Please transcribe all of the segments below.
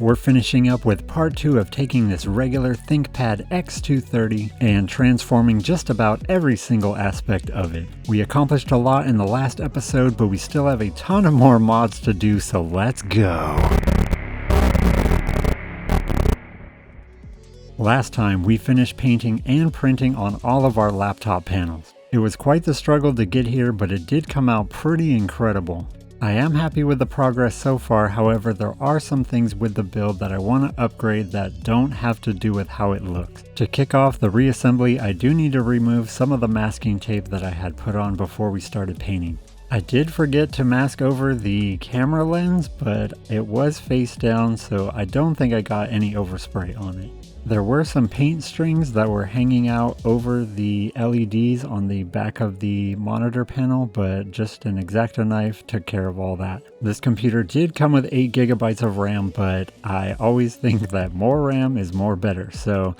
We're finishing up with part 2 of taking this regular ThinkPad X230 and transforming just about every single aspect of it. We accomplished a lot in the last episode, but we still have a ton of more mods to do, so let's go! Last time we finished painting and printing on all of our laptop panels. It was quite the struggle to get here, but it did come out pretty incredible. I am happy with the progress so far, however there are some things with the build that I want to upgrade that don't have to do with how it looks. To kick off the reassembly, I do need to remove some of the masking tape that I had put on before we started painting. I did forget to mask over the camera lens, but it was face down, so I don't think I got any overspray on it. There were some paint strings that were hanging out over the LEDs on the back of the monitor panel, but just an X-Acto knife took care of all that. This computer did come with 8 GB of RAM, but I always think that more RAM is more better, so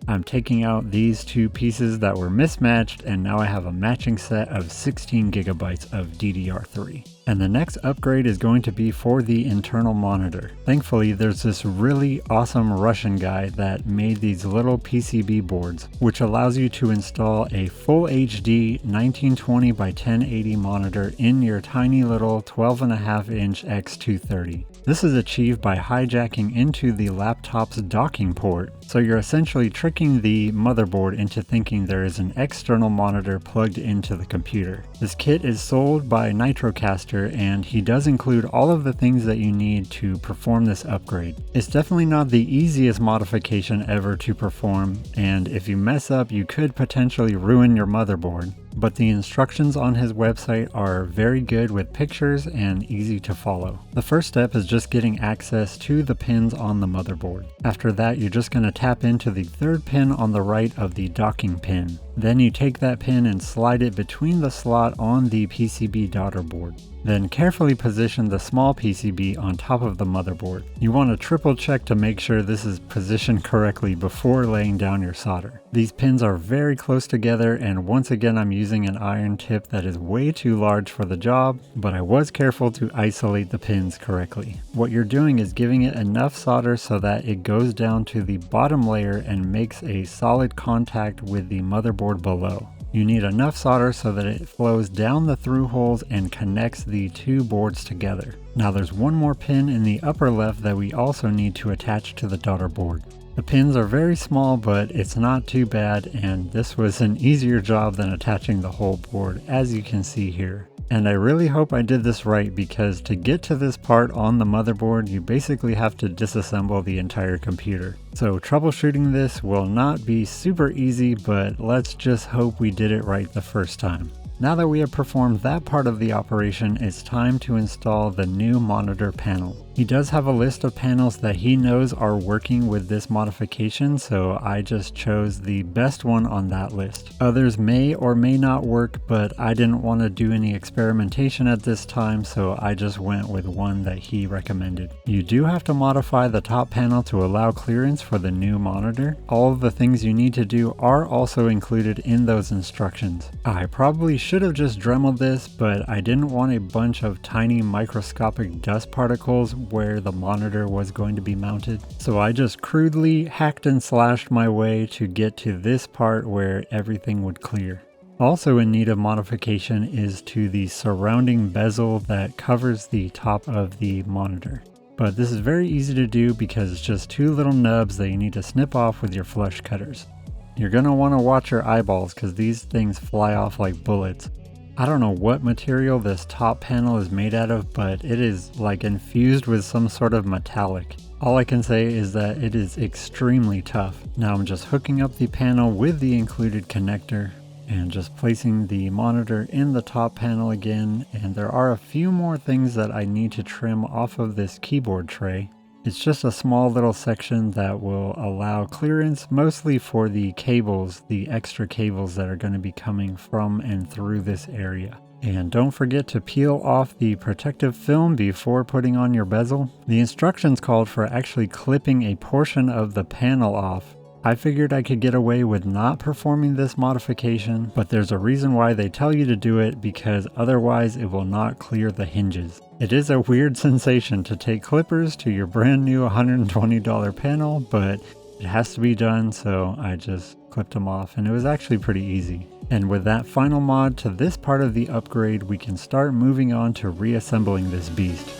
I'm taking out these two pieces that were mismatched, and now I have a matching set of 16 GB of DDR3. And the next upgrade is going to be for the internal monitor. Thankfully, there's this really awesome Russian guy that made these little PCB boards, which allows you to install a full HD 1920 by 1080 monitor in your tiny little 12.5-inch X230. This is achieved by hijacking into the laptop's docking port. So you're essentially tricking the motherboard into thinking there is an external monitor plugged into the computer. This kit is sold by Nitrocaster, and he does include all of the things that you need to perform this upgrade. It's definitely not the easiest modification ever to perform, and if you mess up you could potentially ruin your motherboard. But the instructions on his website are very good with pictures and easy to follow. The first step is just getting access to the pins on the motherboard. After that, you're just going to tap into the third pin on the right of the docking pin. Then you take that pin and slide it between the slot on the PCB daughter board. Then carefully position the small PCB on top of the motherboard. You want to triple check to make sure this is positioned correctly before laying down your solder. These pins are very close together, and once again I'm using an iron tip that is way too large for the job, but I was careful to isolate the pins correctly. What you're doing is giving it enough solder so that it goes down to the bottom layer and makes a solid contact with the motherboard below. You need enough solder so that it flows down the through holes and connects the two boards together. Now there's one more pin in the upper left that we also need to attach to the daughter board. The pins are very small, but it's not too bad, and this was an easier job than attaching the whole board, as you can see here. And I really hope I did this right, because to get to this part on the motherboard, you basically have to disassemble the entire computer. So troubleshooting this will not be super easy, but let's just hope we did it right the first time. Now that we have performed that part of the operation, it's time to install the new monitor panel. He does have a list of panels that he knows are working with this modification, so I just chose the best one on that list. Others may or may not work, but I didn't want to do any experimentation at this time, so I just went with one that he recommended. You do have to modify the top panel to allow clearance for the new monitor. All of the things you need to do are also included in those instructions. I probably should have just Dremeled this, but I didn't want a bunch of tiny microscopic dust particles where the monitor was going to be mounted. So I just crudely hacked and slashed my way to get to this part where everything would clear. Also in need of modification is to the surrounding bezel that covers the top of the monitor. But this is very easy to do because it's just two little nubs that you need to snip off with your flush cutters. You're going to want to watch your eyeballs because these things fly off like bullets. I don't know what material this top panel is made out of, but it is like infused with some sort of metallic. All I can say is that it is extremely tough. Now I'm just hooking up the panel with the included connector and just placing the monitor in the top panel again, and there are a few more things that I need to trim off of this keyboard tray. It's just a small little section that will allow clearance mostly for the cables, the extra cables that are going to be coming from and through this area. And don't forget to peel off the protective film before putting on your bezel. The instructions called for actually clipping a portion of the panel off, I figured I could get away with not performing this modification, but there's a reason why they tell you to do it, because otherwise it will not clear the hinges. It is a weird sensation to take clippers to your brand new $120 panel, but it has to be done, so I just clipped them off, and it was actually pretty easy. And with that final mod to this part of the upgrade, we can start moving on to reassembling this beast.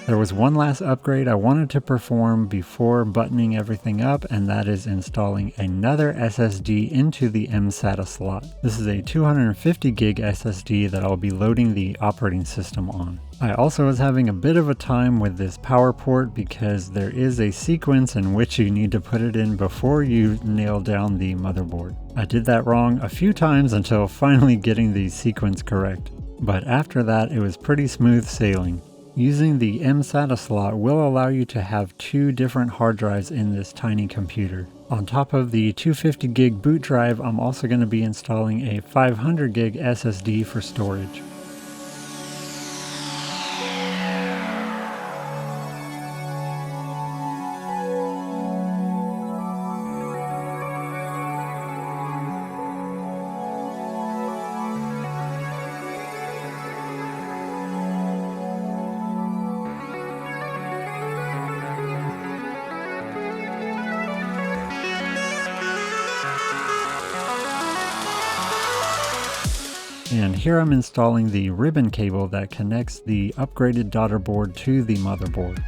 There was one last upgrade I wanted to perform before buttoning everything up, and that is installing another SSD into the MSATA slot. This is a 250 gig SSD that I'll be loading the operating system on. I also was having a bit of a time with this power port because there is a sequence in which you need to put it in before you nail down the motherboard. I did that wrong a few times until finally getting the sequence correct, but after that it was pretty smooth sailing. Using the MSATA slot will allow you to have two different hard drives in this tiny computer. On top of the 250 gig boot drive, I'm also going to be installing a 500 gig SSD for storage. And here I'm installing the ribbon cable that connects the upgraded daughter board to the motherboard.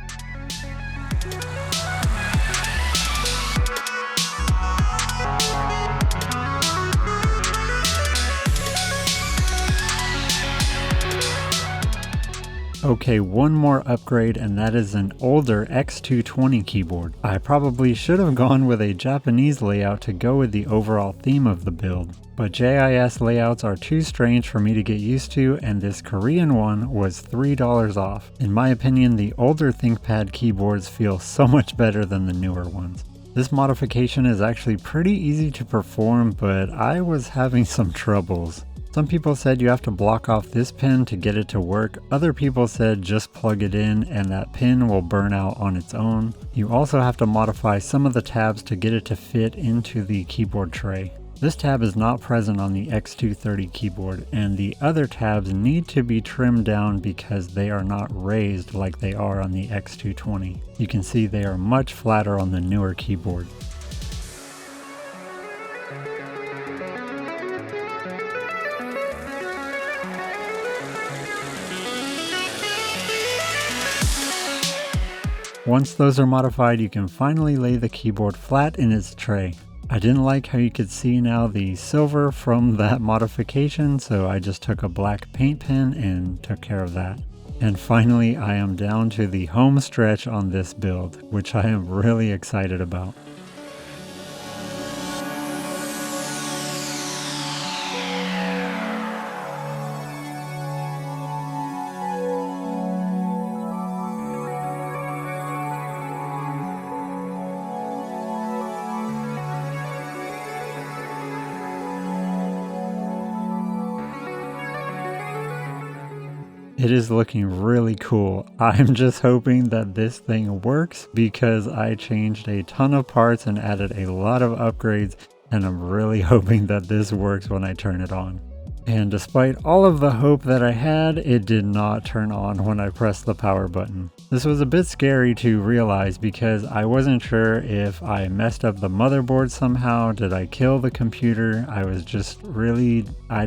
Okay, one more upgrade, and that is an older X220 keyboard. I probably should have gone with a Japanese layout to go with the overall theme of the build, but JIS layouts are too strange for me to get used to, and this Korean one was $3 off. In my opinion, the older ThinkPad keyboards feel so much better than the newer ones. This modification is actually pretty easy to perform, but I was having some troubles. Some people said you have to block off this pin to get it to work. Other people said just plug it in and that pin will burn out on its own. You also have to modify some of the tabs to get it to fit into the keyboard tray. This tab is not present on the X230 keyboard, and the other tabs need to be trimmed down because they are not raised like they are on the X220. You can see they are much flatter on the newer keyboard. Once those are modified, you can finally lay the keyboard flat in its tray. I didn't like how you could see now the silver from that modification, so I just took a black paint pen and took care of that. And finally, I am down to the home stretch on this build, which I am really excited about. It is looking really cool. I'm just hoping that this thing works because I changed a ton of parts and added a lot of upgrades, and I'm really hoping that this works when I turn it on. And despite all of the hope that I had, it did not turn on when I pressed the power button. This was a bit scary to realize because I wasn't sure if I messed up the motherboard somehow. Did I kill the computer? I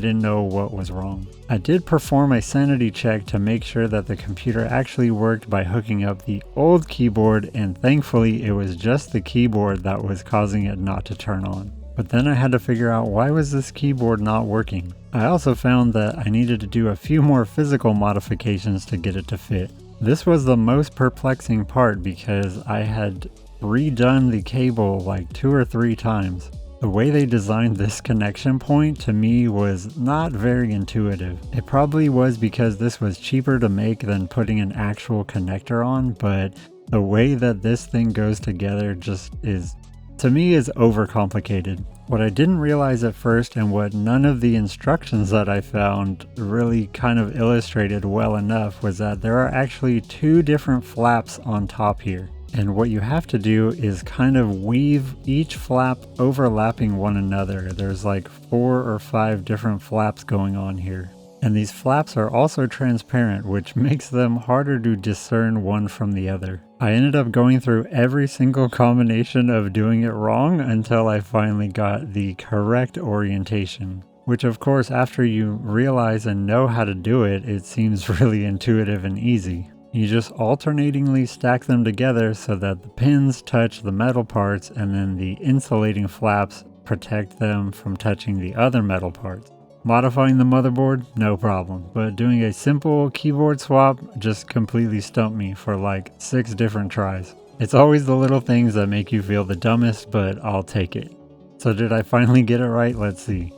didn't know what was wrong. I did perform a sanity check to make sure that the computer actually worked by hooking up the old keyboard, and thankfully it was just the keyboard that was causing it not to turn on. But then I had to figure out why was this keyboard not working. I also found that I needed to do a few more physical modifications to get it to fit. This was the most perplexing part because I had redone the cable like 2 or 3 times. The way they designed this connection point to me was not very intuitive. It probably was because this was cheaper to make than putting an actual connector on, but the way that this thing goes together just is, to me, is overcomplicated. What I didn't realize at first, and what none of the instructions that I found really kind of illustrated well enough, was that there are actually two different flaps on top here. And what you have to do is kind of weave each flap overlapping one another. There's like 4 or 5 different flaps going on here. And these flaps are also transparent, which makes them harder to discern one from the other. I ended up going through every single combination of doing it wrong until I finally got the correct orientation. Which of course, after you realize and know how to do it, it seems really intuitive and easy. You just alternatingly stack them together so that the pins touch the metal parts and then the insulating flaps protect them from touching the other metal parts. Modifying the motherboard, no problem, but doing a simple keyboard swap just completely stumped me for like 6 different tries. It's always the little things that make you feel the dumbest, but I'll take it. So did I finally get it right? Let's see.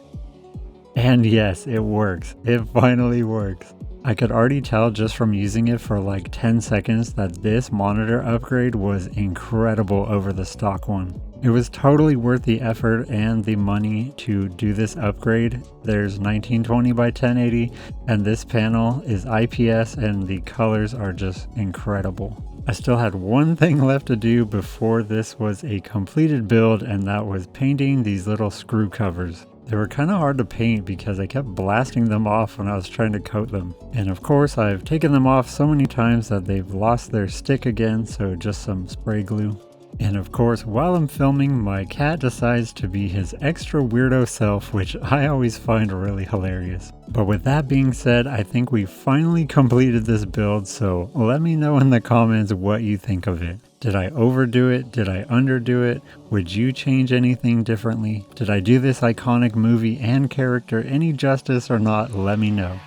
And yes, it works. It finally works. I could already tell just from using it for like 10 seconds that this monitor upgrade was incredible over the stock one. It was totally worth the effort and the money to do this upgrade. There's 1920 by 1080 and this panel is IPS and the colors are just incredible. I still had one thing left to do before this was a completed build, and that was painting these little screw covers. They were kind of hard to paint because I kept blasting them off when I was trying to coat them. And of course I've taken them off so many times that they've lost their stick again, so just some spray glue. And of course, while I'm filming, my cat decides to be his extra weirdo self, which I always find really hilarious. But with that being said, I think we finally completed this build, so let me know in the comments what you think of it. Did I overdo it? Did I underdo it? Would you change anything differently? Did I do this iconic movie and character any justice or not? Let me know.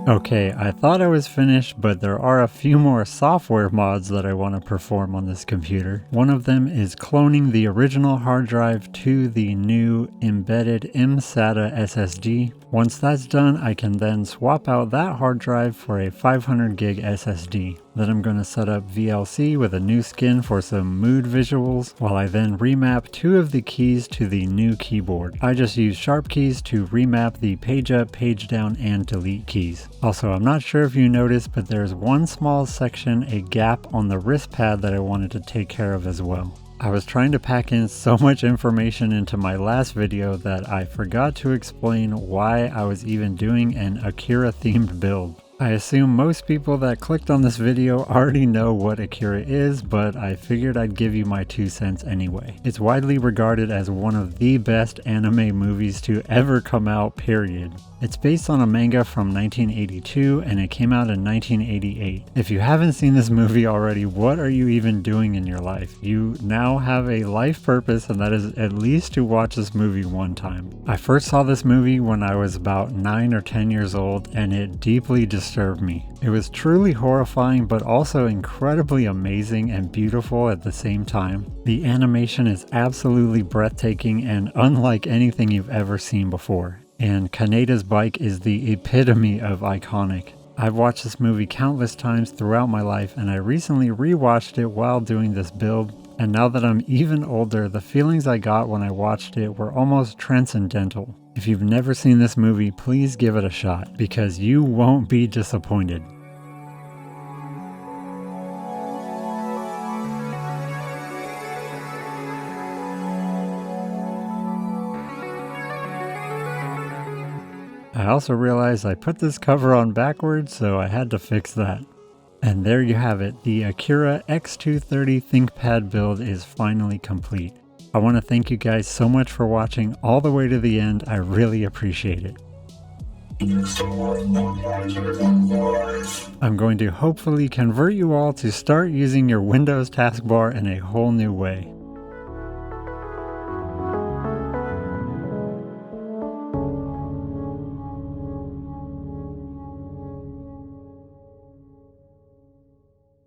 Okay, I thought I was finished, but there are a few more software mods that I want to perform on this computer. One of them is cloning the original hard drive to the new embedded MSATA SSD. Once that's done, I can then swap out that hard drive for a 500 gig SSD. Then I'm going to set up VLC with a new skin for some mood visuals, while I then remap 2 of the keys to the new keyboard. I just use sharp keys to remap the page up, page down, and delete keys. Also, I'm not sure if you noticed, but there's one small section, a gap on the wrist pad that I wanted to take care of as well. I was trying to pack in so much information into my last video that I forgot to explain why I was even doing an AKIRA themed build. I assume most people that clicked on this video already know what AKIRA is, but I figured I'd give you my 2 cents anyway. It's widely regarded as one of the best anime movies to ever come out, period. It's based on a manga from 1982 and it came out in 1988. If you haven't seen this movie already, what are you even doing in your life? You now have a life purpose, and that is at least to watch this movie one time. I first saw this movie when I was about 9 or 10 years old and it deeply disturbed me. It was truly horrifying but also incredibly amazing and beautiful at the same time. The animation is absolutely breathtaking and unlike anything you've ever seen before. And Kaneda's bike is the epitome of iconic. I've watched this movie countless times throughout my life, and I recently rewatched it while doing this build, and now that I'm even older, the feelings I got when I watched it were almost transcendental. If you've never seen this movie, please give it a shot, because you won't be disappointed. I also realized I put this cover on backwards, so I had to fix that. And there you have it, the AKIRA X230 ThinkPad build is finally complete. I want to thank you guys so much for watching all the way to the end, I really appreciate it. I'm going to hopefully convert you all to start using your Windows taskbar in a whole new way.